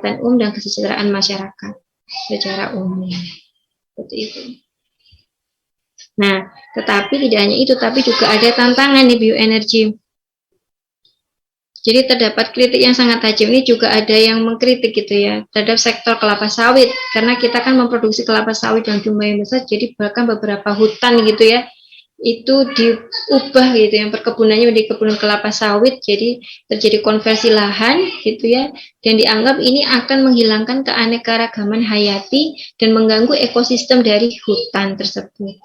kesehatan umum dan kesejahteraan masyarakat secara umum. Seperti itu. Nah, tetapi tidak hanya itu, tapi juga ada tantangan di bioenergi. Jadi terdapat kritik yang sangat tajam. Ini juga ada yang mengkritik gitu ya terhadap sektor kelapa sawit, karena kita kan memproduksi kelapa sawit dalam jumlah yang besar, jadi bahkan beberapa hutan gitu ya itu diubah gitu, yang perkebunannya menjadi kebun kelapa sawit, jadi terjadi konversi lahan gitu ya, dan dianggap ini akan menghilangkan keanekaragaman hayati dan mengganggu ekosistem dari hutan tersebut.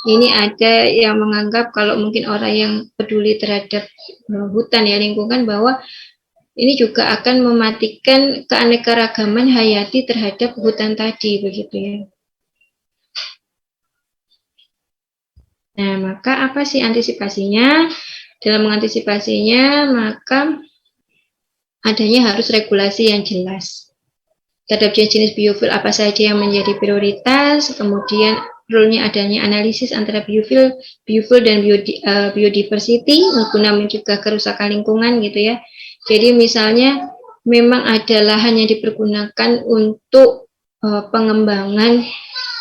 Ini ada yang menganggap kalau mungkin orang yang peduli terhadap hutan ya, lingkungan, bahwa ini juga akan mematikan keanekaragaman hayati terhadap hutan tadi, begitu ya. Nah, maka apa sih antisipasinya? Dalam mengantisipasinya, maka adanya harus regulasi yang jelas terhadap jenis-jenis biofuel apa saja yang menjadi prioritas, kemudian perlunya adanya analisis antara biofuel dan biodiversity guna mencegah kerusakan lingkungan gitu ya. Jadi misalnya memang ada lahan yang dipergunakan untuk pengembangan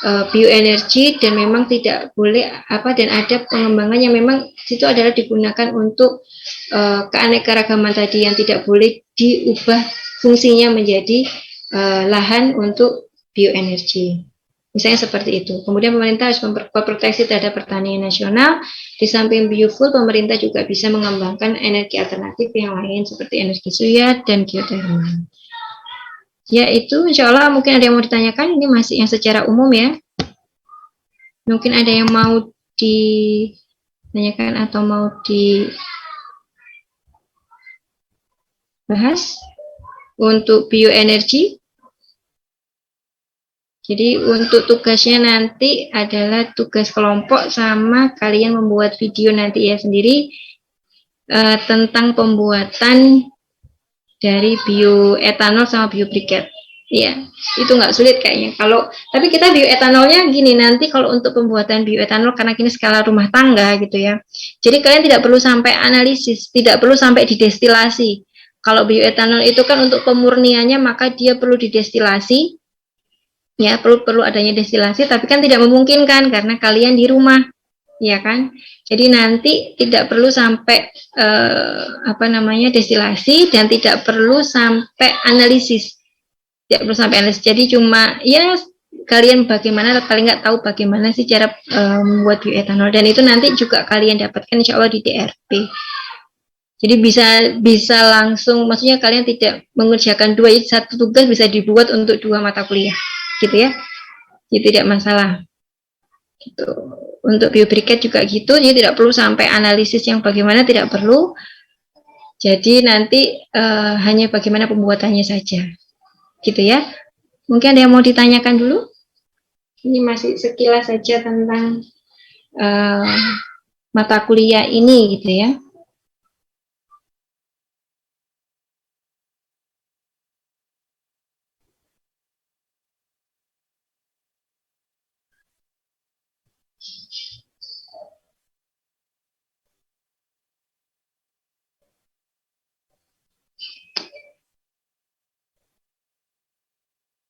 bioenergi dan memang tidak boleh dan ada pengembangan yang memang itu adalah digunakan untuk keanekaragaman tadi yang tidak boleh diubah fungsinya menjadi lahan untuk bioenergi. Misalnya seperti itu. Kemudian pemerintah harus memperproteksi terhadap pertanian nasional. Di samping biofuel, pemerintah juga bisa mengembangkan energi alternatif yang lain seperti energi surya dan geotermal. Ya itu, insya Allah mungkin ada yang mau ditanyakan. Ini masih yang secara umum ya. Mungkin ada yang mau ditanyakan atau mau dibahas untuk bioenergi. Jadi untuk tugasnya nanti adalah tugas kelompok sama kalian membuat video nanti ya sendiri tentang pembuatan dari bioetanol sama biobriket. Iya, itu nggak sulit kayaknya. Tapi kita bioetanolnya gini, nanti kalau untuk pembuatan bioetanol karena ini skala rumah tangga gitu ya. Jadi kalian tidak perlu sampai analisis, tidak perlu sampai didestilasi. Kalau bioetanol itu kan untuk pemurniannya maka dia perlu didestilasi. Ya, perlu adanya destilasi, tapi kan tidak memungkinkan karena kalian di rumah, ya kan? Jadi nanti tidak perlu sampai destilasi dan tidak perlu sampai analisis. Tidak perlu sampai analisis. Jadi cuma ya kalian paling nggak tahu bagaimana sih cara membuat bioetanol, dan itu nanti juga kalian dapatkan insya Allah di DRP. Jadi bisa langsung, maksudnya kalian tidak mengerjakan satu tugas bisa dibuat untuk 2 mata kuliah. Gitu ya, jadi tidak masalah. Gitu. Untuk biobriket juga gitu, jadi tidak perlu sampai analisis yang bagaimana, tidak perlu. Jadi nanti hanya bagaimana pembuatannya saja, gitu ya. Mungkin ada yang mau ditanyakan dulu? Ini masih sekilas saja tentang mata kuliah ini, gitu ya.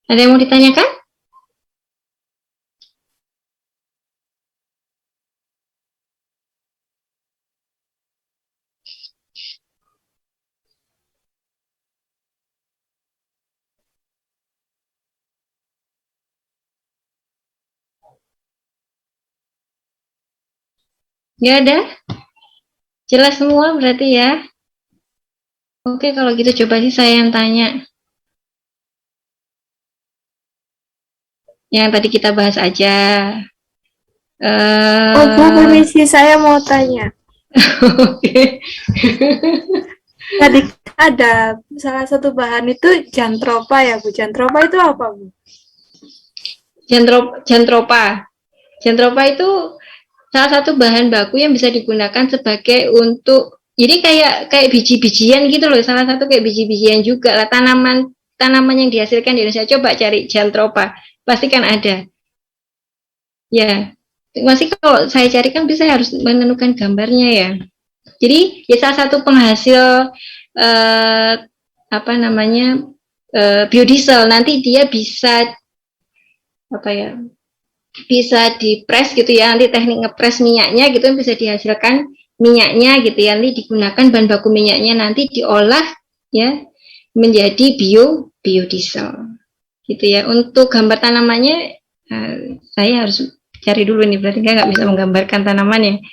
Ada yang mau ditanyakan? Ya ada? Jelas semua berarti ya? Oke, kalau gitu coba sih saya yang tanya. Yang tadi kita bahas aja. Bu, permisi, saya mau tanya. Oke. Tadi ada salah satu bahan itu jantropa ya, Bu. Jantropa itu apa, Bu? Jantropa. Jantropa itu salah satu bahan baku yang bisa digunakan sebagai untuk, jadi kayak biji-bijian gitu loh, salah satu kayak biji-bijian juga lah, tanaman yang dihasilkan di Indonesia. Coba cari jantropa, pasti kan ada. Ya, masih kalau saya cari kan bisa harus menemukan gambarnya ya. Jadi ya salah satu penghasil biodiesel. Nanti dia bisa apa ya? Bisa dipres gitu ya. Nanti teknik ngepres minyaknya gitu bisa dihasilkan minyaknya gitu ya. Nanti digunakan bahan baku minyaknya nanti diolah ya menjadi biodiesel gitu ya. Untuk gambar tanamannya saya harus cari dulu nih, berarti nggak bisa menggambarkan tanamannya.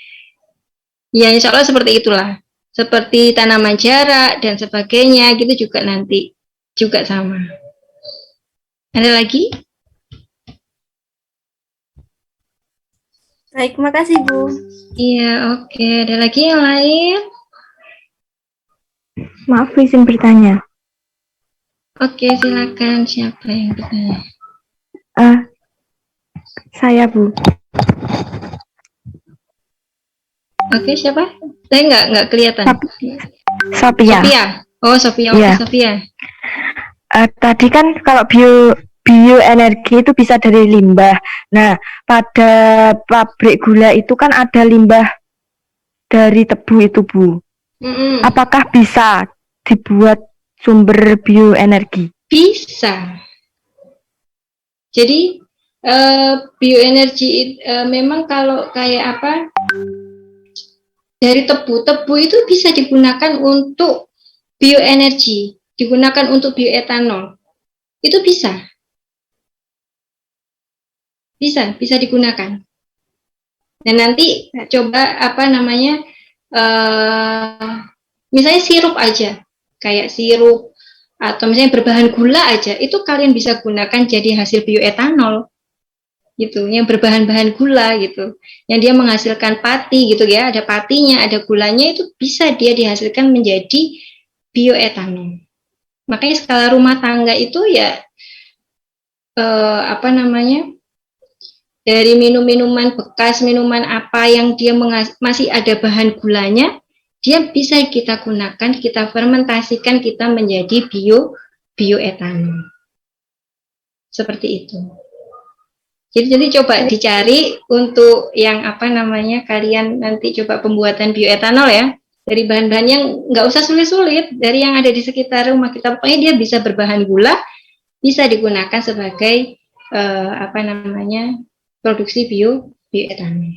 Ya insya Allah seperti itulah, seperti tanaman jarak dan sebagainya gitu juga nanti juga sama. Ada lagi? Baik, makasih Bu. Iya, oke. Ada lagi yang lain? Maaf, izin bertanya. Oke, silakan. Siapa yang bertanya? Saya, Bu. Oke, siapa? Saya nggak kelihatan. Sophia. Sophia. Oh, Sophia. Oke, Iya. Sophia. Tadi kan kalau bioenergi itu bisa dari limbah. Nah, pada pabrik gula itu kan ada limbah dari tebu itu, Bu. Mm-mm. Apakah bisa dibuat sumber bioenergi? Bisa. Jadi bioenergi memang kalau kayak apa dari tebu itu bisa digunakan untuk bioenergi, digunakan untuk bioetanol. Itu bisa digunakan. Dan nanti coba apa namanya, misalnya sirup aja, kayak sirup atau misalnya berbahan gula aja, itu kalian bisa gunakan jadi hasil bioetanol. Gitu, yang berbahan-bahan gula gitu, yang dia menghasilkan pati gitu ya, ada patinya, ada gulanya, itu bisa dia dihasilkan menjadi bioetanol. Makanya skala rumah tangga itu ya apa namanya, dari minuman bekas, minuman apa yang dia masih ada bahan gulanya, dia bisa kita gunakan, kita fermentasikan, kita menjadi bioetanol. Seperti itu. Jadi coba dicari untuk yang apa namanya, kalian nanti coba pembuatan bioetanol ya, dari bahan-bahan yang nggak usah sulit-sulit, dari yang ada di sekitar rumah kita, pokoknya dia bisa berbahan gula, bisa digunakan sebagai apa namanya, produksi bioetanol.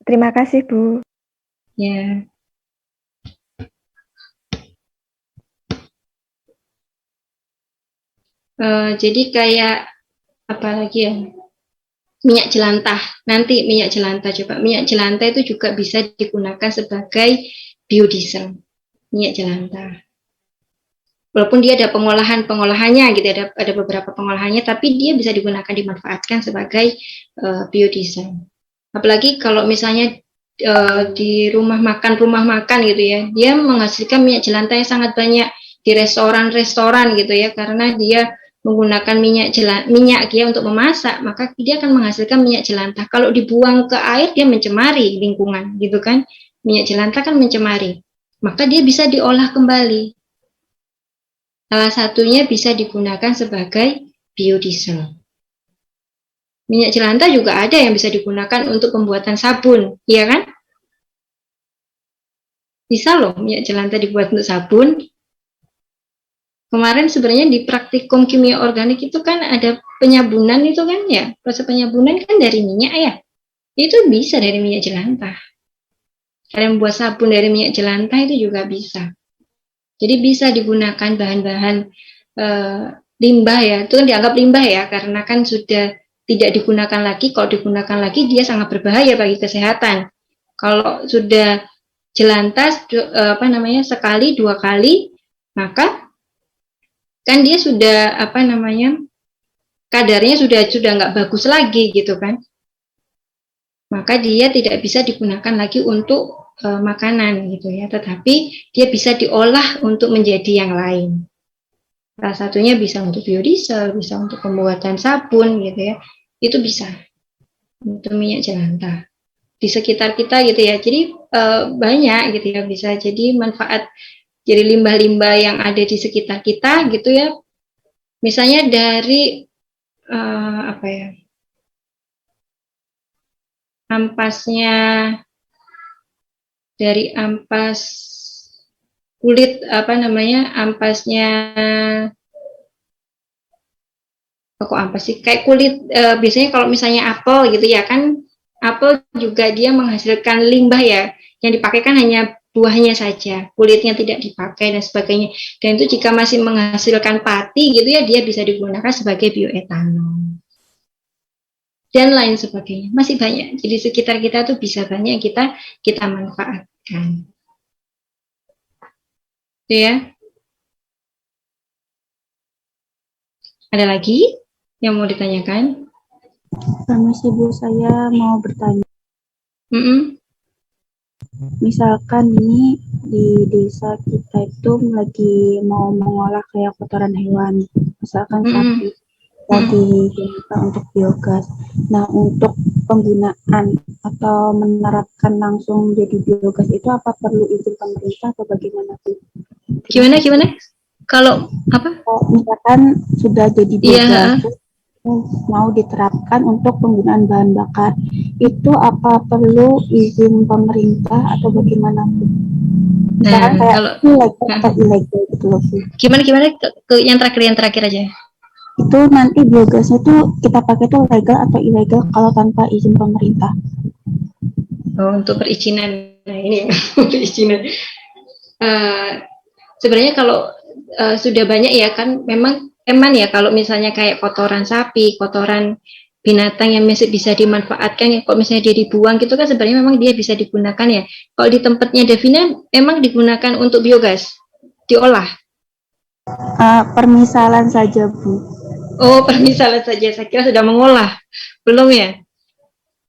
Terima kasih, Bu. Ya. Jadi kayak apa lagi ya? Minyak jelantah. Nanti minyak jelantah, coba minyak jelantah itu juga bisa digunakan sebagai biodiesel. Minyak jelantah. Walaupun dia ada pengolahannya gitu, ada beberapa pengolahannya, tapi dia bisa digunakan, dimanfaatkan sebagai biodiesel. Apalagi kalau misalnya di rumah makan gitu ya, dia menghasilkan minyak jelantah yang sangat banyak di restoran gitu ya, karena dia menggunakan minyak dia untuk memasak, maka dia akan menghasilkan minyak jelantah. Kalau dibuang ke air, dia mencemari lingkungan gitu kan. Minyak jelantah kan mencemari, maka dia bisa diolah kembali. Salah satunya bisa digunakan sebagai biodiesel. Minyak jelantah juga ada yang bisa digunakan untuk pembuatan sabun, iya kan? Bisa loh minyak jelantah dibuat untuk sabun. Kemarin sebenarnya di praktikum kimia organik itu kan ada penyabunan itu kan ya, proses penyabunan kan dari minyak ya. Itu bisa dari minyak jelantah. Kalian buat sabun dari minyak jelantah itu juga bisa. Jadi bisa digunakan bahan-bahan limbah ya, itu kan dianggap limbah ya, karena kan sudah tidak digunakan lagi. Kalau digunakan lagi dia sangat berbahaya bagi kesehatan. Kalau sudah jelantah apa namanya, sekali 2 kali, maka kan dia sudah apa namanya, kadarnya sudah nggak bagus lagi gitu kan, maka dia tidak bisa digunakan lagi untuk makanan gitu ya, tetapi dia bisa diolah untuk menjadi yang lain. Salah satunya bisa untuk biodiesel, bisa untuk pembuatan sabun gitu ya, itu bisa untuk minyak jelantah di sekitar kita gitu ya. Jadi banyak gitu ya, bisa jadi manfaat, jadi limbah-limbah yang ada di sekitar kita gitu ya. Misalnya dari apa ya, ampasnya, dari ampas kulit ampasnya, kok ampas sih? Kayak kulit biasanya kalau misalnya apel gitu ya kan, apel juga dia menghasilkan limbah ya, yang dipakai kan hanya buahnya saja, kulitnya tidak dipakai dan sebagainya. Dan itu jika masih menghasilkan pati gitu ya, dia bisa digunakan sebagai bioetanol dan lain sebagainya. Masih banyak. Jadi sekitar kita tuh bisa banyak kita manfaatkan. Ya. Ada lagi yang mau ditanyakan? Permisi Bu, saya mau bertanya. Misalkan ini di desa kita itu lagi mau mengolah kayak kotoran hewan, misalkan sapi, mau digunakan untuk biogas. Nah, untuk penggunaan atau menerapkan langsung jadi biogas itu apa perlu izin pemerintah atau bagaimana Bu? Gimana? Kalau apa? Misalkan sudah jadi biogas, Iya. mau diterapkan untuk penggunaan bahan bakar, itu apa perlu izin pemerintah atau bagaimana? Misalkan Nah, kayak kalau legal atau ilegal gitu loh Bu. gimana ke yang terakhir aja. Itu nanti biogasnya tuh kita pakai tuh legal atau ilegal kalau tanpa izin pemerintah. Oh, untuk perizinan. Nah, ini ya, perizinan. Sebenarnya kalau sudah banyak ya kan, memang ya kalau misalnya kayak kotoran sapi, kotoran binatang yang masih bisa dimanfaatkan ya, kalau misalnya dia dibuang gitu kan sebenarnya memang dia bisa digunakan ya. Kalau di tempatnya Devina emang digunakan untuk biogas, diolah. Permisalan saja Bu. Oh, permisalan saja, saya kira sudah mengolah, belum ya.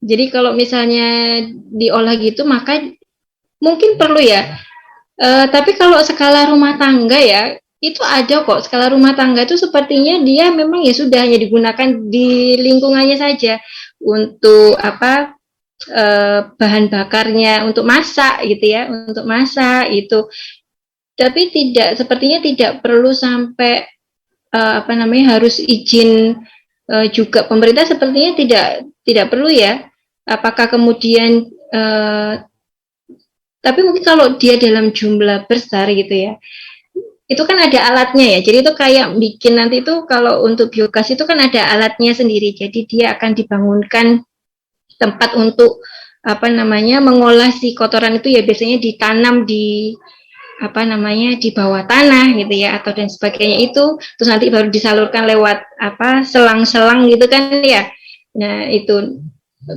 Jadi kalau misalnya diolah gitu maka mungkin perlu ya. Tapi kalau skala rumah tangga ya, itu ada kok. Skala rumah tangga itu sepertinya dia memang ya sudah hanya digunakan di lingkungannya saja untuk bahan bakarnya untuk masak gitu ya, untuk masak itu. Tapi sepertinya tidak perlu sampai harus izin juga pemerintah, sepertinya tidak perlu ya. Apakah kemudian tapi mungkin kalau dia dalam jumlah besar gitu ya, itu kan ada alatnya ya. Jadi itu kayak bikin nanti itu kalau untuk biogas itu kan ada alatnya sendiri. Jadi dia akan dibangunkan tempat untuk mengolah si kotoran itu ya, biasanya ditanam di di bawah tanah gitu ya, atau dan sebagainya itu, terus nanti baru disalurkan lewat selang-selang gitu kan ya. Nah, itu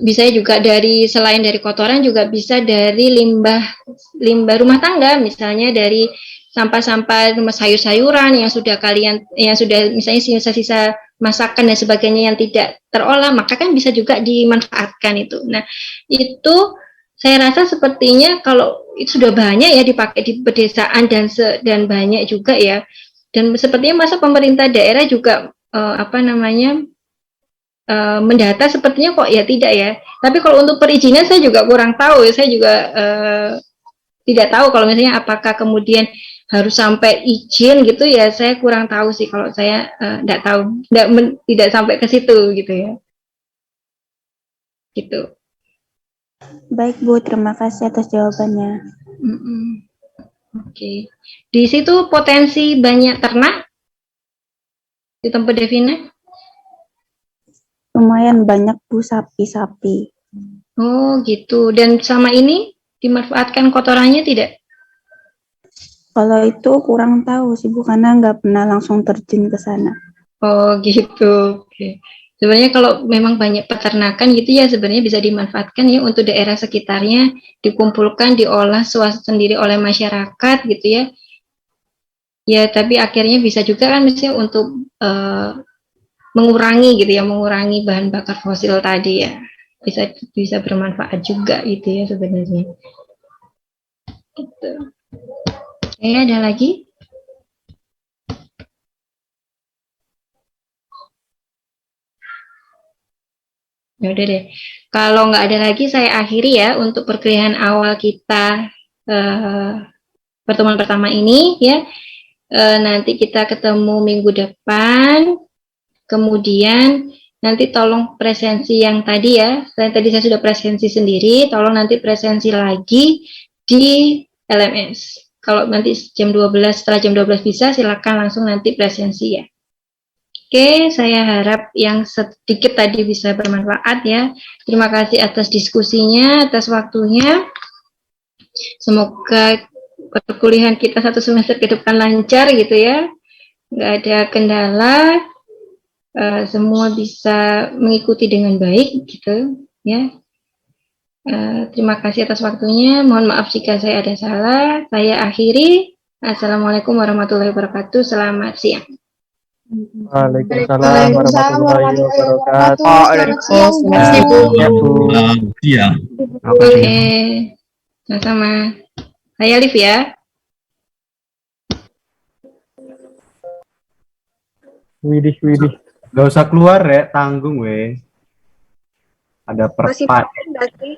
bisa juga selain dari kotoran juga bisa dari limbah rumah tangga, misalnya dari sampah-sampah rumah sayur-sayuran yang sudah misalnya sisa-sisa masakan dan sebagainya yang tidak terolah, maka kan bisa juga dimanfaatkan itu. Nah, itu saya rasa sepertinya kalau itu sudah banyak ya dipakai di pedesaan dan banyak juga ya. Dan sepertinya masa pemerintah daerah juga mendata sepertinya kok ya tidak ya. Tapi kalau untuk perizinan saya juga kurang tahu. Saya juga tidak tahu kalau misalnya apakah kemudian harus sampai izin gitu ya. Saya kurang tahu sih, kalau saya tidak tahu, tidak sampai ke situ gitu ya. Gitu. Baik Bu, terima kasih atas jawabannya. Oke. Di situ potensi banyak ternak di tempat Devina? Lumayan banyak Bu, sapi-sapi. Oh gitu. Dan sama ini dimanfaatkan kotorannya tidak? Kalau itu kurang tahu sih Bu, karena nggak pernah langsung terjun ke sana. Oh gitu. Oke. Sebenarnya kalau memang banyak peternakan gitu ya, sebenarnya bisa dimanfaatkan ya untuk daerah sekitarnya, dikumpulkan, diolah sendiri oleh masyarakat gitu ya. Ya, tapi akhirnya bisa juga kan misalnya untuk mengurangi gitu ya, mengurangi bahan bakar fosil tadi ya. Bisa bermanfaat juga gitu ya sebenarnya. Gitu. Oke, ada lagi? Ya udah deh. Kalau nggak ada lagi, saya akhiri ya untuk perkuliahan awal kita pertemuan pertama ini ya. Nanti kita ketemu minggu depan. Kemudian nanti tolong presensi yang tadi ya. Tadi saya sudah presensi sendiri. Tolong nanti presensi lagi di LMS. kalau nanti jam 12, setelah jam 12 bisa, silakan langsung nanti presensi ya. Oke, saya harap yang sedikit tadi bisa bermanfaat ya. Terima kasih atas diskusinya, atas waktunya. Semoga perkuliahan kita 1 semester ke depan lancar gitu ya. Nggak ada kendala, semua bisa mengikuti dengan baik gitu ya. Terima kasih atas waktunya. Mohon maaf jika saya ada salah. Saya akhiri. Assalamualaikum warahmatullahi wabarakatuh. Selamat siang. Waalaikumsalam warahmatullahi wabarakatuh. Selamat siang, Bu. Ya, Bu. Iya. Oke, sama-sama. Saya Liv ya. Widih. Gak usah keluar ya, tanggung weh. Ada Masih perpat. pakai nggak sih?